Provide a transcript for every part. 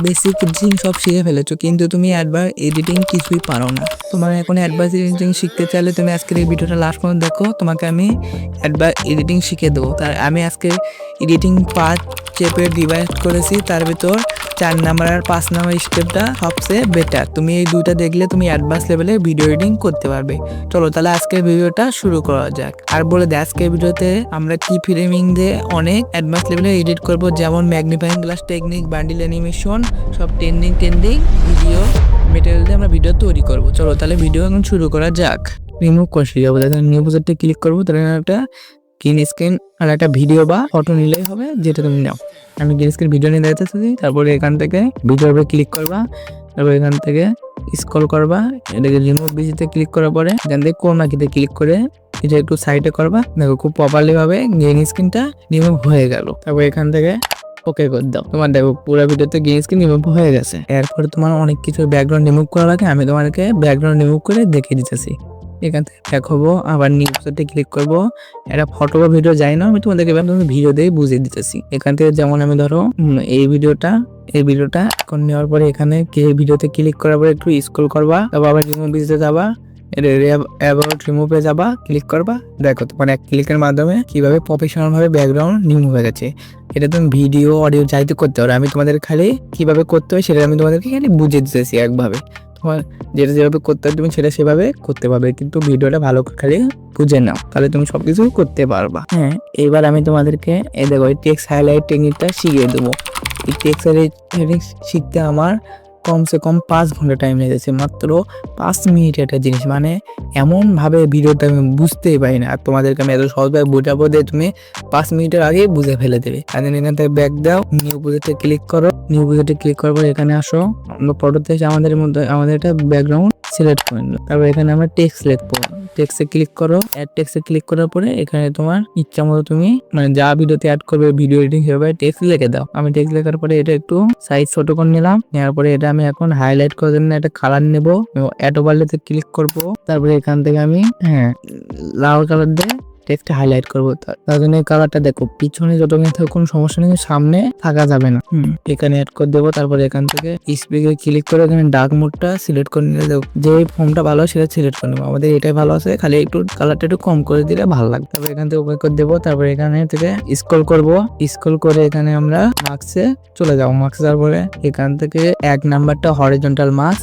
Basic editing সব শিখে ফেলেছো, কিন্তু তুমি অ্যাডভান্স এডিটিং কিছুই পারো না। তোমার এখন অ্যাডভান্স এডিটিং শিখতে চাইলে তুমি আজকের এই ভিডিওটা লাস্ট পর্যন্ত দেখো, তোমাকে আমি অ্যাডভান্স এডিটিং শিখে দেবো। তার আমি আজকে এডিটিং পার্ট স্টেপে ডিভাইড করেছি, তার ভিতর 4 নাম্বার আর 5 নাম্বার স্টেপটা সবচেয়ে বেটার। তুমি এই দুইটা দেখলে তুমি অ্যাডভান্স লেভেলে ভিডিও এডিটিং করতে পারবে। চলো তাহলে আজকের ভিডিওটা শুরু করা যাক। আর বলে দেয় আজকের ভিডিওতে আমরা কি ফ্রেমিং দিয়ে অনেক অ্যাডভান্স লেভেলে এডিট করব, যেমন magnifying glass technique, bundle animation, সব ট্রেন্ডিং ভিডিও মেটেরিয়াল দিয়ে আমরা ভিডিও তৈরি করব। চলো তাহলে ভিডিও এখন শুরু করা যাক। রিমুভ করতে যাবো, দেখেন নিউ প্রজেক্টে ক্লিক করবো, তাহলে একটা গ্রিন স্ক্রিন আর একটা ভিডিও বা ফটো নিলেই হবে, যেটা তুমি নাও। আমি গ্রিন স্ক্রিন ভিডিও নিয়ে দেখতেছি। তারপরে এখান থেকে ভিডিওর উপরে ক্লিক করবা, তারপর এখান থেকে স্ক্রল করবা, এটাকে রিমুভ বিজিতে ক্লিক করার পরে এখান থেকে কোরমাকিতে ক্লিক করে এটা একটু সাইডে করবা। দেখো খুব প্রপারলি ভাবে গ্রিন স্ক্রিনটা রিমুভ হয়ে গেল। তারপর এখান থেকে ওকে করে দাও। তোমার দেখো পুরো ভিডিওতে গ্রিন স্ক্রিন রিমুভ হয়ে গেছে। এরপরে তোমার অনেক কিছু ব্যাকগ্রাউন্ড রিমুভ করা লাগে, আমি তোমাদেরকে ব্যাকগ্রাউন্ড রিমুভ করে দেখিয়ে দিতেছি। এখান থেকে ব্যাক হবো, আবার নিউজে ক্লিক করবো। এটা ফটো বা ভিডিও যাই না, আমি তোমাদেরকে ভিডিও দিয়ে বুঝিয়ে দিতেছি। এখান থেকে যেমন আমি ধরো এই ভিডিওটা এখন নেওয়ার পরে এখানে ভিডিওতে ক্লিক করার পরে একটু স্ক্রল করবা, তারপর আবার রিমুভ ভিডিওতে যাবা, অ্যাবাউট রিমুভে যাবা, ক্লিক করবা। দেখো তোমার এক ক্লিকের মাধ্যমে কিভাবে প্রফেশনাল ভাবে ব্যাকগ্রাউন্ড রিমুভ হয়ে গেছে। এটা তুমি ভিডিও অডিও যাইতে করতে পারো, আমি তোমাদের খালি কিভাবে করতে হয় সেটা আমি তোমাদেরকে খালি বুঝিয়ে দিতেছি একভাবে। তোমার যেটা যেভাবে করতে হবে তুমি সেটা সেভাবে করতে পারবে, কিন্তু ভিডিওটা ভালো করে খালি বুঝে নাও, তাহলে তুমি সবকিছু করতে পারবা। হ্যাঁ, এবার আমি তোমাদেরকে এই দেখো টেক্সট হাইলাইট টেকনিকটা শিখিয়ে দেবো। এই টেক্সট হাইলাইট টেকনিক শিখতে আমার কমসে কম 5 ঘন্টা টাইম লেগেছে, মাত্র 5 মিনিট একটা জিনিস, মানে এমন ভাবে ভিডিওটা আমি বুঝতেই পারি না। আর তোমাদেরকে আমি এত সহজভাবে বোঝাবো যে তুমি 5 মিনিটের আগেই বুঝে ফেলে দেবে। আর এখান থেকে ব্যাক দাও, নিউ প্রজেক্টে ক্লিক করো। নিউ প্রজেক্টে ক্লিক করার পর এখানে আসো, আমরা ফটোতে এসে আমাদের একটা ব্যাকগ্রাউন্ড সিলেক্ট করে নিলাম। তারপর এখানে আমরা টেক্সট লিখবো, টেক্সটে ক্লিক করো। অ্যাড টেক্সটে ক্লিক করার পরে এখানে তোমার ইচ্ছা মতো তুমি মানে যা ভিডিওতে অ্যাড করবে ভিডিও এডিটিং সেভাবে টেক্সট লিখে দাও। আমি টেক্সট লেখার পরে এটা একটু সাইজ ছোট করে নিলাম। নেওয়ার পরে এটা আমি এখন হাইলাইট করার জন্য একটা কালার নেব, অ্যাড ওভারলেতে ক্লিক করব। তারপরে এখান থেকে আমি লাল কালার দিয়ে টেক্সটটা হাইলাইট করবো। তার জন্য এই কালারটা দেখো পিছনে যতক্ষণ থাকে কোনো সমস্যা নেই, সামনে থাকা যাবে না। এখানে অ্যাড করে দেবো। তারপরে এখান থেকে স্পিকে ক্লিক করে এখানে ডার্ক মোডটা সিলেক্ট করে নিলে দেখো যে ফর্মটা ভালো সেটা সিলেক্ট করে নেবো। আমাদের এটাই ভালো আছে, খালি একটু কালারটা একটু কম করে দিলে ভালো লাগবে। তারপর এখান থেকে ওকে করে দেবো। তারপরে এখানে থেকে স্ক্রল করবো, স্ক্রল করে এখানে আমরা মার্কসে চলে যাবো। মার্কস যাওয়ার পরে এখান থেকে 1 নাম্বারটা হরিজন্টাল মার্কস,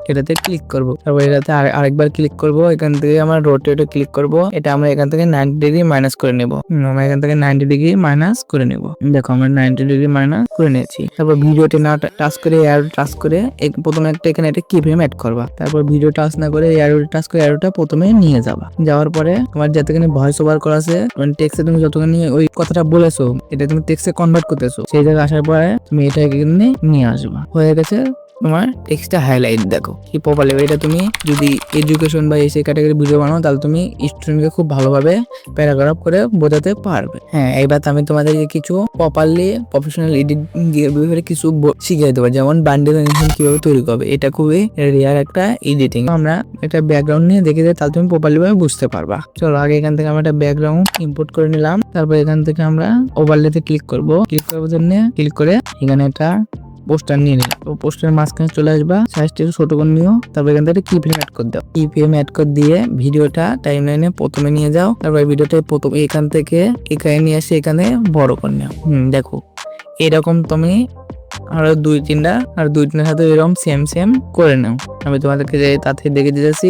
এটাতে ক্লিক করবো। তারপর এটাতে আরেকবার ক্লিক করবো। এখান থেকে আমরা রোটেটে ক্লিক করবো। এটা আমরা এখান থেকে 90 ডিগ্রি মাইনাস করে নেব। আমরা এখান থেকে 90 ডিগ্রি মাইনাস করে নেব। দেখো আমরা 90 ডিগ্রি মাইনাস করে নিয়েছি। তারপর ভিডিওতে না টাচ করে অ্যারো টাচ করে প্রথমে এখানে একটা কি ফ্রেম অ্যাড করবা। তারপর ভিডিও টাচ না করে অ্যারো টাচ করে অ্যারোটা প্রথমে নিয়ে যাবা। যাওয়ার পরে তোমার যতখানি ভয়েস ওভার করা আছে মানে টেক্সটে তুমি যতখানি ওই কথাটা বলেছো এটা তুমি টেক্সটে কনভার্ট করতেছো, সেই জায়গায় আসার পরে তুমি এটা এখানে নিয়ে আসবা। হয়ে গেছে তোমার টেক্সটটা হাইলাইট। দেখো কি প্রপারলি এটা তুমি যদি এডুকেশন বা এসে ক্যাটাগরি ভিডিও বানাও তাহলে তুমি স্টুডেন্টকে খুব ভালোভাবে প্যারাগ্রাফ করে বোঝাতে পারবে। হ্যাঁ, এইবার আমি তোমাদেরকে কিছু প্রপারলি প্রফেশনাল এডিটিং কিছু শিখিয়ে দেবো, যেমন বান্ডেল অ্যানিমেশন কিভাবে তৈরি করবে। এটা খুবই রেয়ার একটা এডিটিং, আমরা একটা ব্যাকগ্রাউন্ড নিয়ে দেখে তাহলে তুমি প্রপারলি ভাবে বুঝতে পারবা। চলো আগে এখান থেকে আমরা একটা ব্যাকগ্রাউন্ড ইম্পোর্ট করে নিলাম। তারপর এখান থেকে আমরা ওভারলেতে ক্লিক করবো। ক্লিক করার জন্য ক্লিক করে এখানে একটা পোস্টার নিয়ে নিলাম। তো পোস্টারের মাঝখানে চলে আসবা, সাইজটা একটু ছোট করে নিও। তারপর এখান থেকে কি ফ্রেম অ্যাড করে দাও। কি ফ্রেম অ্যাড করে দিয়ে ভিডিওটা টাইমলাইনে প্রথমে নিয়ে যাও। তারপর ভিডিওটা প্রথমে এখান থেকে এখানে নিয়ে এসে এখানে বড় করে নাও। দেখো এরকম তুমি আরো দুই তিনটার সাথে এরকম সেম করে নাও। আমি তোমাদেরকে যে তাতে দেখে দিতেছি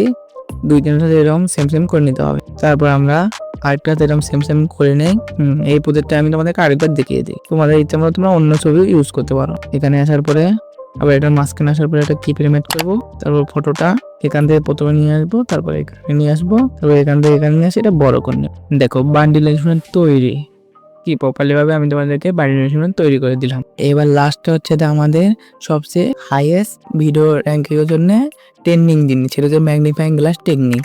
2-3টার সাথে এরকম সেম করে নিতে হবে। তারপর আমরা আরেকটা এরকম সেম করে নেই। এই প্রজেক্টটা আমি তোমাদেরকে আরেকবার দেখিয়ে দিই। তোমাদের ইচ্ছা মতো তোমরা অন্য ছবি ইউজ করতে পারো। এখানে আসার পরে আবার এটার মাঝখানে আসার পরে একটা কি ফ্রেম অ্যাড করবো। তারপর ফটোটা এখান থেকে প্রথমে নিয়ে আসবো, তারপর এখানে নিয়ে আসবো, তারপর এখান থেকে এখানে নিয়ে আসে এটা বড় করে নেব। দেখো বান্ডিল অ্যানিমেশন তৈরি। কি প্রপারলি ভাবে আমি তোমাদেরকে বান্ডিল অ্যানিমেশন তৈরি করে দিলাম। এবার লাস্টে হচ্ছে আমাদের সবচেয়ে হাইয়েস্ট ভিডিও র্যাঙ্কিং এর জন্য ট্রেন্ডিং জিনিস, সেটা হচ্ছে ম্যাগনিফাইং গ্লাস টেকনিক।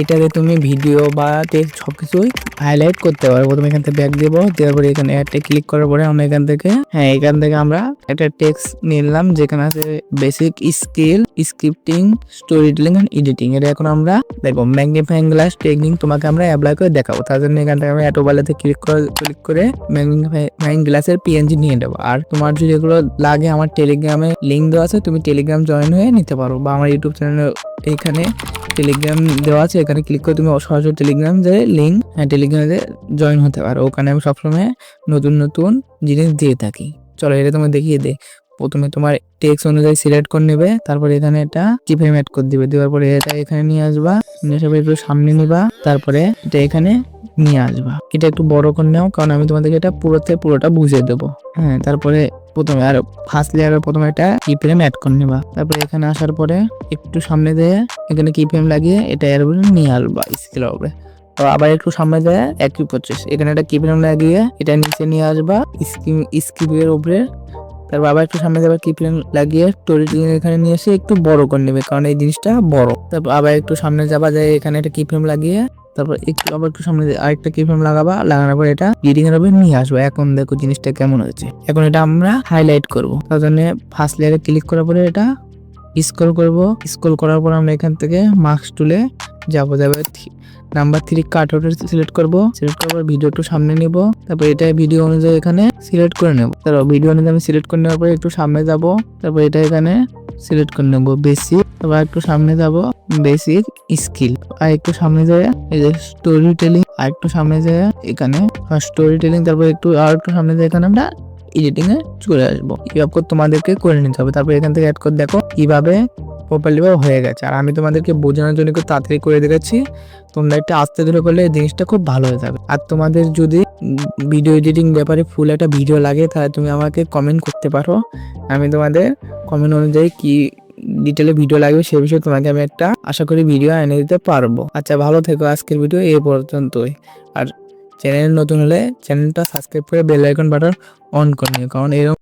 এটাতে তুমি ভিডিও বা টেক্সট সব কিছুই হাইলাইট করতে পারবো। প্রথমে এখান থেকে ব্যাক দেবো, দেওয়ার পরে এখানে অ্যাডে ক্লিক করার পরে আমরা এখান থেকে আমরা একটা টেক্সট নিলাম যেখানে আছে basic skill scripting story telling and editing. এটা এখন আমরা দেখো ম্যাগনিফাইং গ্লাস টেকনিক তোমাকে আমরা অ্যাপ্লাই করে দেখাবো। তার জন্য এখান থেকে আমরা অটোবালাতে ক্লিক করে ম্যাগনিফাইং গ্লাসের পিএনজি নিয়ে নেবো। আর তোমার যদি এগুলো লাগে আমার টেলিগ্রামে লিঙ্ক দেওয়া আছে, তুমি টেলিগ্রাম জয়েন হয়ে নিতে পারো, বা আমার ইউটিউব চ্যানেলে এখানে টেলিগ্রাম দেওয়া আছে, এখানে ক্লিক করে তুমি সরাসরি টেলিগ্রাম যে লিঙ্ক টেলিগ্রামে জয়েন হতে পারো। ওখানে আমি সবসময় নতুন নতুন জিনিস দিয়ে থাকি। চলো এটা তোমাকে দেখিয়ে দে। প্রথমে তোমার টেক্সট অনুযায়ী সিলেক্ট করে নেবে, তারপরে এখানে এটা কিফ্রেম অ্যাড করে দিবে, দেওয়ার পরে এটা এখানে নিয়ে আসবা, নিয়ে এসে একটু সামনে নিবা, তারপরে এটা এখানে নিয়ে আসবা। এটা একটু বড় করে নাও, কারণ আমি তোমাদেরকে এটা পুরোটা বুঝিয়ে দেবো। তারপরে প্রথমে আর ফার্স্ট লেয়ারের প্রথমে একটা কিফ্রেম অ্যাড করে নিবা, তারপরে এখানে আসার পরে একটু সামনে দিয়ে এখানে কিফ্রেম লাগিয়ে এটা এর উপরে নিয়ে আসবা স্কেলের উপরে। তো আবার একটু সামনে যায় একই প্রসেস, এখানে একটা কিফ্রেম লাগিয়ে এটা নিচে নিয়ে আসবা স্ক্রিপ্টের উপরে। তারপর আবার একটু সামনে যাবে, কিফ্রেম লাগিয়ে স্টোরি এখানে নিয়ে এসে একটু বড় করে নেবে, কারণ এই জিনিসটা বড়। তারপর আবার একটু সামনে যাবা, যায় এখানে একটা কিফ্রেম লাগিয়ে তারপর আবার একটু সামনে আরেকটা কিফ্রেম লাগানোর পর এটা এডিটিং এর উপরে নিয়ে আসবো। এখন দেখো জিনিসটা কেমন হয়েছে। এখন এটা আমরা হাইলাইট করব, তার জন্য ফার্স্ট লেয়ারে ক্লিক করার পরে এটা স্ক্রল করার পর আমরা এখান থেকে মার্কস টুলে যাবো নাম্বার 3 কাট আউট সিলেক্ট করবো, ভিডিও একটু সামনে নিব, তারপর এটা ভিডিও অনুযায়ী এখানে সিলেক্ট করে নেব। তারপর ভিডিও অনুযায়ী আমি সিলেক্ট করে নেওয়ার পরে একটু সামনে যাব, তারপর এটা এখানে সিলেক্ট করে নেব বেসিক, তারপর একটু সামনে যাব বেসিক স্কিল, আর একটু সামনে যায় এই যে স্টোরি টেলিং, আর একটু সামনে যায় এখানে স্টোরি টেলিং, তারপর আর একটু সামনে যায় এখানে আমরা এডিটিং এ চলে আসবো। এইভাবে করে তোমাদেরকে করে নিতে হবে। তারপর এখান থেকে অ্যাড করে দেখো কিভাবে প্রপারলি হয়ে গেছে। আর আমি তোমাদেরকে বোঝানোর জন্য একটু তাড়াতাড়ি করে দিয়েছি, তোমরা একটা আস্তে ধীরে করলে এই জিনিসটা খুব ভালো হয়ে যাবে। আর তোমাদের যদি ভিডিও এডিটিং ব্যাপারে ফুল একটা ভিডিও লাগে, তাহলে তুমি আমাকে কমেন্ট করতে পারো, আমি তোমাদের কমেন্ট অনুযায়ী কি ডিটেলে ভিডিও লাগবে সে বিষয়ে তোমাকে আমি একটা আশা করি ভিডিও এনে দিতে পারবো। আচ্ছা, ভালো থেকো। আজকের ভিডিও এই পর্যন্তই। আর চ্যানেল নতুন হলে চ্যানেলটা সাবস্ক্রাইব করে বেল আইকন বাটন অন করে নিও, কারণ এরকম